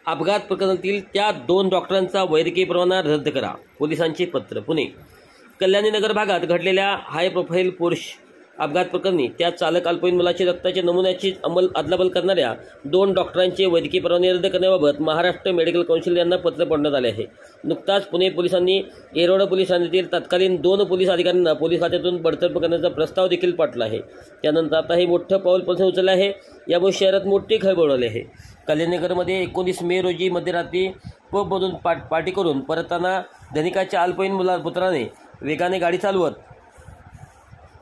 अपघात प्रकरणातील त्या 2 डॉक्टरांचा वैद्यकीय परवाना रद्द करा, पोलिसांचे पत्र. पुणे. कल्याणी नगर भागात घडलेल्या हाय प्रोफाईल पोर्श अपघात प्रकरणी त्या चालक अल्पवयीन मुलाच्या रक्ताच्या नमुन्याची अदलाबदल करणाऱ्या 2 डॉक्टरांचे वैद्यकीय परवाने रद्द करण्याबाबत महाराष्ट्र मेडिकल काउन्सिल यांना पत्र पाठवण्यात आले आहे. नुकताच पुणे पोलिसांनी येरवड पोलीस ठाण्यातील तत्कालीन 2 पोलीस अधिकाऱ्यांना पोलीस खात्यातून बडतर्फ करण्याचा प्रस्ताव देखील पाठवला आहे. त्यानंतर आता हे मोठं पाऊल पोलिसांनी उचललं आहे. यामुळे शहरात मोठी खळबळ उडाली आहे. कल्याणनगरमध्ये 19 मे रोजी मध्यरात्री पबमधून पार्टी करून परतताना धनिकाच्या अल्पवयीन पुत्राने वेगाने गाडी चालवत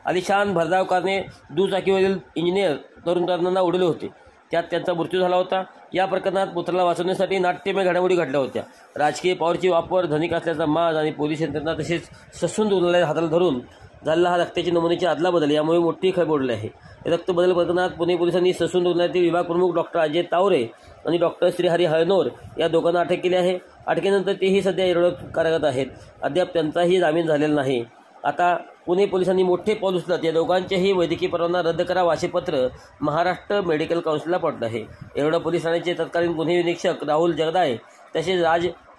आलिशान भरधाव कारने दुचाकीवरील इंजिनियर तरुण तरुणांना उडवले होते. त्यात त्यांचा मृत्यू झाला होता. या प्रकरणात पुत्राला वाचवण्यासाठी नाट्यमय घडामोडी घडल्या होत्या. राजकीय पॉवरची वापर, धनिक असल्याचा माज आणि पोलीस यंत्रणा तसेच ससून उरलेल्या हाताला धरून झालेला हा रक्ताची नमुन्याची अदलाबदल यामुळे मोठी खळबळ उडली आहे. रक्तबदल प्रकरणात पुणे पोलिसांनी ससून रुग्णालयातील विभाग प्रमुख डॉक्टर अजय तावरे आणि डॉक्टर श्रीहरी हळनोर या दोघांना अटक केली आहे. अटकेनंतर तेही सध्या येरवड कारागृहात आहेत. अद्याप त्यांचाही जामीन झालेला नाही. आता पुणे पोलिसांनी मोठे पाऊल उचलत या दोघांचेही वैद्यकीय परवाना रद्द करावा असे पत्र महाराष्ट्र मेडिकल काउन्सिलला पाठवले आहे. येरवड पोलीस ठाण्याचे तत्कालीन गुन्हे निरीक्षक राहुल जगदाळे तसेच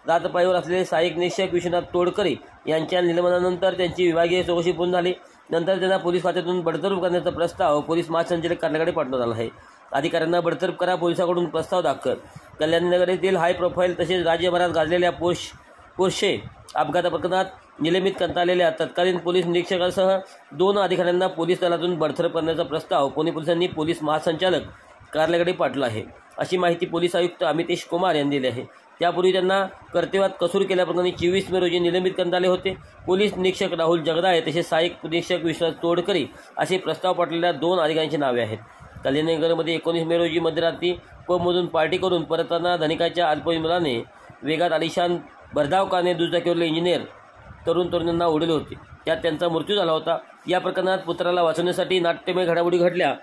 राजपाईवर असलेले सहाय्यक निरीक्षक विश्वनाथ तोडकरे यांच्या निलंबनानंतर त्यांची विभागीय चौकशी पूर्ण झाली. नंतर त्यांना पोलीस खात्यातून बडतर्फ करण्याचा प्रस्ताव पोलीस महासंचालक कार्यालयाकडे पाठवण्यात आला आहे. अधिकाऱ्यांना बडतर्फ करा, पोलिसांकडून प्रस्ताव दाखल. कल्याणनगर येथील हाय प्रोफाईल तसेच राज्यभरात गाजलेल्या पोर्शे अपघात प्रकरणात निलंबित करण्यात आलेल्या तत्कालीन पोलीस निरीक्षकासह 2 अधिकाऱ्यांना पोलीस दलातून बडतर्फ करण्याचा प्रस्ताव पुणे पोलिसांनी पोलीस महासंचालक कार्यालयाकडे पाठवला आहे, अशी माहिती पोलीस आयुक्त अमितेश कुमार यांनी दिली आहे. त्यापूर्वी त्यांना कर्तव्यात कसूर केल्याप्रकरणी 24 मे रोजी निलंबित करण्यात आले होते. पोलीस निरीक्षक राहुल जगदाळे तसेच सहाय्यक निरीक्षक विश्वनाथ तोडकरे असे प्रस्ताव पाठवलेल्या 2 अधिकाऱ्यांची नावे आहेत. कल्याणनगरमध्ये 19 मे रोजी मध्यरात्री पबमधून पार्टी करून परतताना धनिकाच्या अल्पवयीन मुलाने वेगात आलिशान भरधाव कारने दुचाकीवरील इंजिनियर तरुण तरुणांना उडवले होते. त्यात त्यांचा मृत्यू झाला होता. या प्रकरणात पुत्राला वाचवण्यासाठी नाट्यमय घडामोडी घडल्या.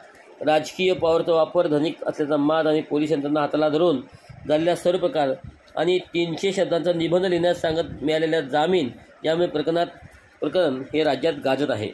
राजकीय पॉवरचा वापर, धनिक असल्याचा माज आणि पोलीस यंत्रणा हाताला धरून झालेल्या सर्व प्रकार आणि 300 शब्दांचा निबंध लिहिण्यास सांगत मिळालेल्या जामीन यामुळे प्रकरण हे राज्यात गाजत आहे.